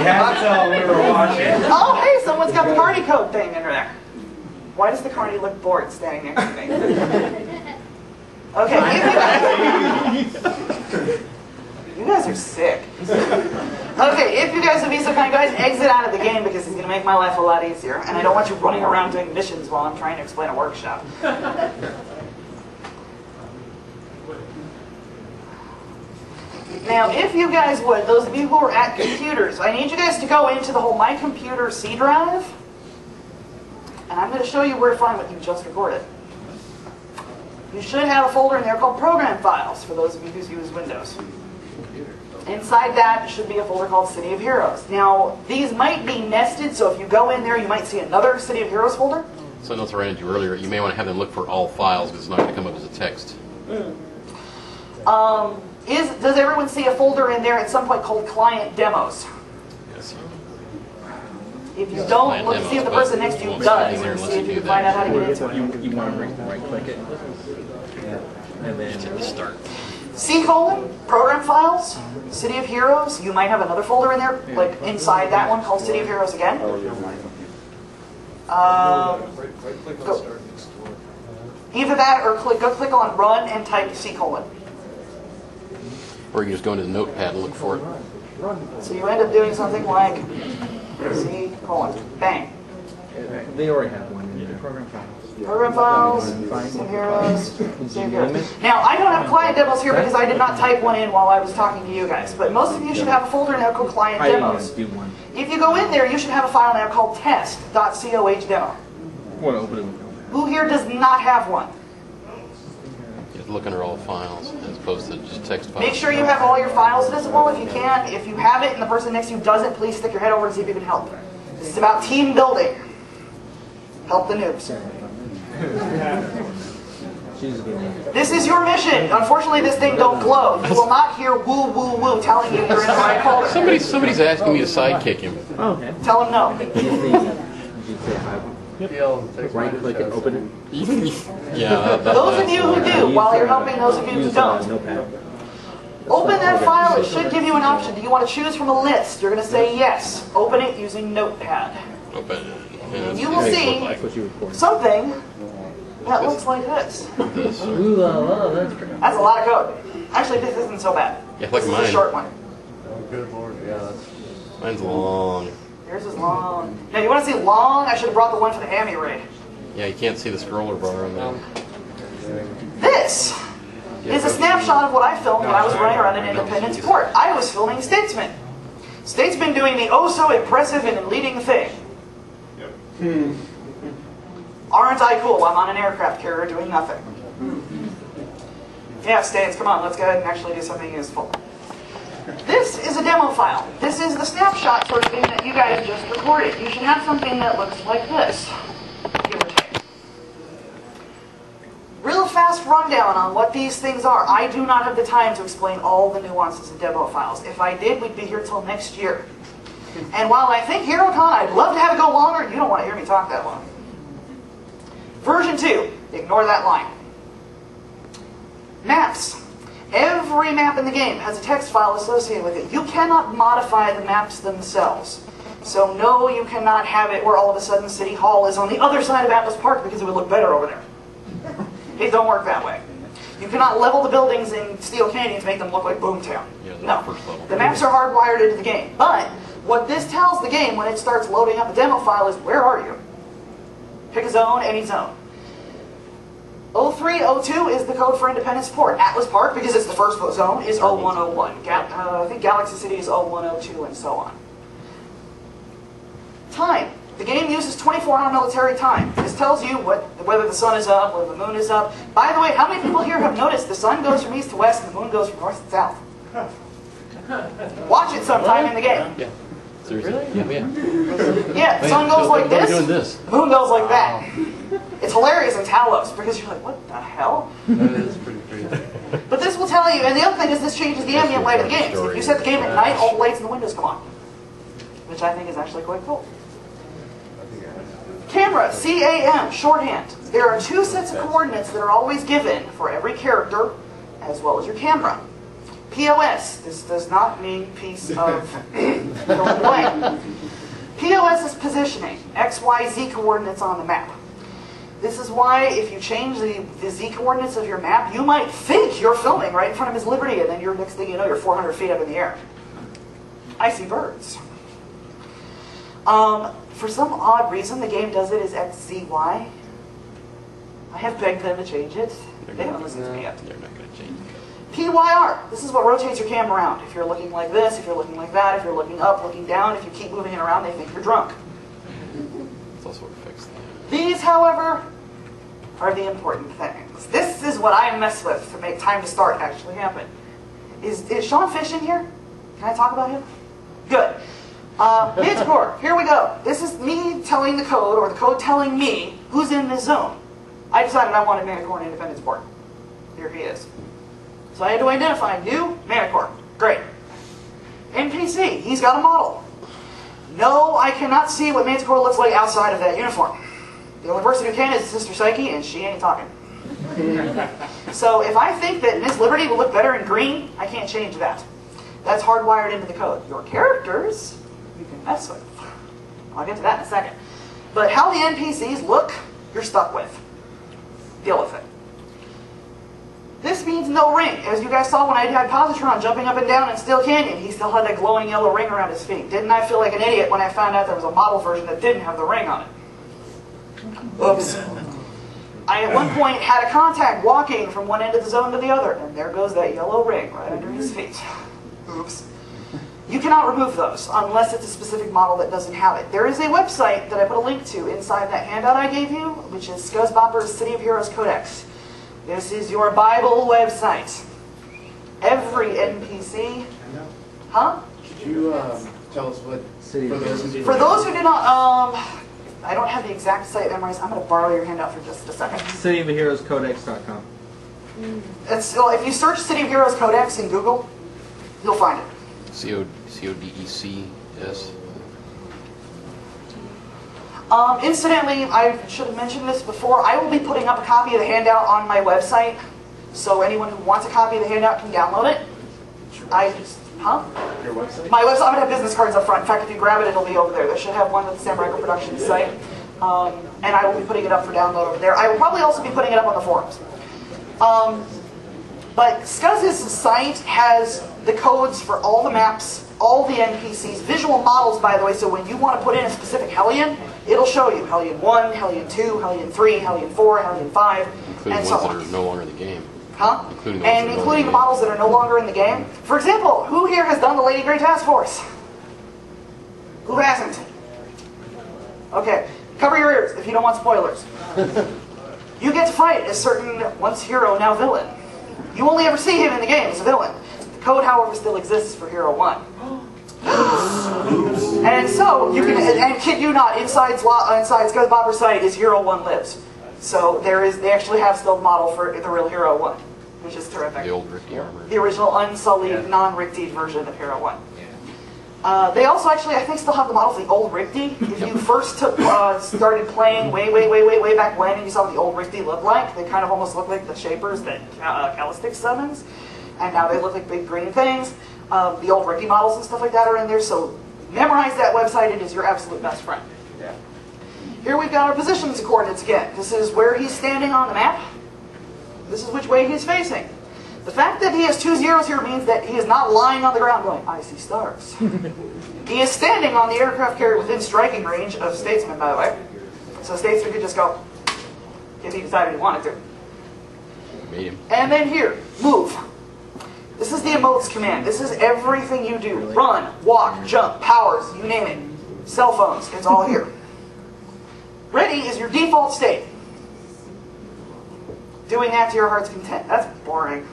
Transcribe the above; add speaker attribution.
Speaker 1: had to tell we were watching.
Speaker 2: Oh, hey, someone's got the party code thing in there. Why does the carny look bored standing next to me? Okay, you guys are sick. Okay, if you guys would be so kind, guys, exit out of the game because it's going to make my life a lot easier. And I don't want you running around doing missions while I'm trying to explain a workshop. Now, if you guys would, those of you who are at computers, I need you guys to go into the whole My Computer C drive. And I'm going to show you where to find what you just recorded. You should have a folder in there called Program Files, for those of you who use Windows. Inside that should be a folder called City of Heroes. Now, these might be nested, so if you go in there, you might see another City of Heroes folder.
Speaker 3: So notes I ran into earlier, you may want to have them look for all files because it's not going to come up as a text.
Speaker 2: Does everyone see a folder in there at some point called Client Demos?
Speaker 3: Yes.
Speaker 2: If you don't, look, see if the person next to you does, and see if you can find out how to get into it.
Speaker 1: You want to right-click it. And then
Speaker 3: Start.
Speaker 2: C:, Program Files, City of Heroes. You might have another folder in there, like inside that one called City of Heroes again. Either that or go click on Run and type C:.
Speaker 3: Or you can just go into the notepad and look for it.
Speaker 2: So you end up doing something like C:, bang.
Speaker 1: they already have one in the program files.
Speaker 2: Program Files, City of Heroes, City of Heroes. Now, I don't have client demos here because I did not type one in while I was talking to you guys, but most of you should have a folder now called Client Demos. If you go in there, you should have a file now called test.cohdemo. Who here does not have one?
Speaker 3: You have to look under all files as opposed to just text files.
Speaker 2: Make sure you have all your files visible if you can. If you have it and the person next to you doesn't, please stick your head over and see if you can help. This is about team building. Help the noobs. This is your mission. Unfortunately, this thing don't glow. You will not hear woo woo woo telling you you're in the right folder.
Speaker 3: Somebody's asking me to sidekick him.
Speaker 1: Oh, okay.
Speaker 2: Tell him no.
Speaker 1: Right click and open it.
Speaker 3: Yeah.
Speaker 2: Those of you who do, while you're helping those of you who don't. Open that file. It should give you an option. Do you want to choose from a list? You're going to say yes. Open it using Notepad.
Speaker 3: Open.
Speaker 2: And you will see something that looks like this.
Speaker 3: This.
Speaker 2: That's a lot of code. Actually, this isn't so bad.
Speaker 3: Yeah, like
Speaker 2: this is
Speaker 3: mine.
Speaker 2: a short one.
Speaker 4: Good lord, yeah.
Speaker 3: Mine's long.
Speaker 2: Yours is long. Now, you want to see long? I should have brought the one for the Hammy raid.
Speaker 3: Yeah, you can't see the scroller bar on that.
Speaker 2: This is a snapshot of what I filmed when I was running around in Independence Port. I was filming Statesman. Statesman doing the oh-so-impressive and leading thing. Aren't I cool? I'm on an aircraft carrier doing nothing. Yeah, States, come on, let's go ahead and actually do something useful. This is a demo file. This is the snapshot sort of thing that you guys just recorded. You should have something that looks like this, give or take. Real fast rundown on what these things are. I do not have the time to explain all the nuances of demo files. If I did, we'd be here till next year. And while I think HeroCon, I'd love to have it go longer, you don't want to hear me talk that long. Version 2, ignore that line. Maps. Every map in the game has a text file associated with it. You cannot modify the maps themselves. So no, you cannot have it where all of a sudden City Hall is on the other side of Atlas Park because it would look better over there. It don't work that way. You cannot level the buildings in Steel Canyon to make them look like Boomtown. No. The maps are hardwired into the game. But what this tells the game when it starts loading up a demo file is, where are you? Pick a zone, any zone. 0302 is the code for Independence Port. Atlas Park, because it's the first zone, is 0101. I think Galaxy City is 0102, and so on. Time. The game uses 24-hour military time. This tells you whether the sun is up, whether the moon is up. By the way, how many people here have noticed the sun goes from east to west and the moon goes from north to south? Watch it sometime in the game.
Speaker 3: Yeah. Seriously? Yeah.
Speaker 2: Yeah, the sun goes like this, the moon goes like that. It's hilarious in Talos, because you're like, what the hell?
Speaker 4: That is pretty crazy.
Speaker 2: But this will tell you, and the other thing is this changes the ambient light of the game. So if you set the game at night, all the lights in the windows come on. Which I think is actually quite cool. Camera, CAM, shorthand. There are 2 sets of coordinates that are always given for every character, as well as your camera. POS. This does not mean piece of blank. POS is positioning, X, Y, Z coordinates on the map. This is why if you change the Z coordinates of your map, you might think you're filming right in front of His Liberty, and then next thing you know, you're 400 feet up in the air. I see birds. For some odd reason, the game does it as X, Z, Y. I have begged them to change it. They haven't listened to me yet.
Speaker 3: They're not going to change it.
Speaker 2: PYR. This is what rotates your camera around. If you're looking like this, if you're looking like that, if you're looking up, looking down, if you keep moving it around, they think you're drunk.
Speaker 3: It's also what fixed that.
Speaker 2: These, however, are the important things. This is what I mess with to make time to start actually happen. Is Sean Fish in here? Can I talk about him? Good. Manticore, here we go. This is me telling the code, or the code telling me, who's in this zone. I decided I wanted Manticore on Independence Board. Here he is. So I had to identify new Manticore. Great. NPC, he's got a model. No, I cannot see what Manticore looks like outside of that uniform. The only person who can is Sister Psyche, and she ain't talking. So if I think that Miss Liberty will look better in green, I can't change that. That's hardwired into the code. Your characters, you can mess with. I'll get to that in a second. But how the NPCs look, you're stuck with. Deal with it. This means no ring. As you guys saw when I had Positron jumping up and down in Steel Canyon, he still had that glowing yellow ring around his feet. Didn't I feel like an idiot when I found out there was a model version that didn't have the ring on it? Oops. I at one point had a contact walking from one end of the zone to the other, and there goes that yellow ring right under his feet. Oops. You cannot remove those unless it's a specific model that doesn't have it. There is a website that I put a link to inside that handout I gave you, which is Scuzzbopper's City of Heroes Codex. This is your Bible website. Every NPC... Huh?
Speaker 5: Could you tell us what...
Speaker 2: For those who do not... I don't have the exact site memorized. I'm going to borrow your handout for just a second.
Speaker 1: cityofheroescodex.com.
Speaker 2: If you search City of Heroes Codex in Google, you'll find it.
Speaker 3: C-O-D-E-C-S.
Speaker 2: Incidentally, I should have mentioned this before. I will be putting up a copy of the handout on my website, so anyone who wants a copy of the handout can download it.
Speaker 5: Your website?
Speaker 2: My website, I'm going to have business cards up front. In fact, if you grab it, it'll be over there. They should have one with the Samuraiko Productions site. And I will be putting it up for download over there. I will probably also be putting it up on the forums. But Scuzz's site has the codes for all the maps, all the NPCs, visual models, by the way, so when you want to put in a specific Hellion, it'll show you Hellion 1, Hellion 2, Hellion 3, Hellion 4, Hellion 5,
Speaker 3: Including
Speaker 2: and so
Speaker 3: ones
Speaker 2: on.
Speaker 3: that are no longer in the game.
Speaker 2: Huh?
Speaker 3: Including
Speaker 2: the models that are no longer in the game. For example, who here has done the Lady Grey Task Force? Who hasn't? Okay, cover your ears if you don't want spoilers. You get to fight a certain once hero, now villain. You only ever see him in the game as a villain. The code, however, still exists for Hero 1. And so, you can, and kid you not, inside Scuzzbopper's site is Hero 1 lives. So they actually have still a model for the real Hero 1, which is terrific.
Speaker 3: The old Ricky armor.
Speaker 2: The original unsullied, non-Ricktied version of Hero 1. They also actually, I think, still have the model for the old Rickty. If you first started playing way back when, and you saw what the old Rickty looked like, they kind of almost look like the shapers that Calistic summons, and now they look like big green things. The old Rickty models and stuff like that are in there, so memorize that website. It is your absolute best friend.
Speaker 5: Yeah.
Speaker 2: Here we've got our positions coordinates again. This is where he's standing on the map. This is which way he's facing. The fact that he has 2 zeros here means that he is not lying on the ground going, I see stars. He is standing on the aircraft carrier within striking range of Statesman, by the way. So Statesman could just go, if he decided he wanted to.
Speaker 3: Made him.
Speaker 2: And then here, move. This is the emotes command. This is everything you do. Run, walk, jump, powers, you name it. Cell phones, it's all here. Ready is your default state. Doing that to your heart's content. That's boring.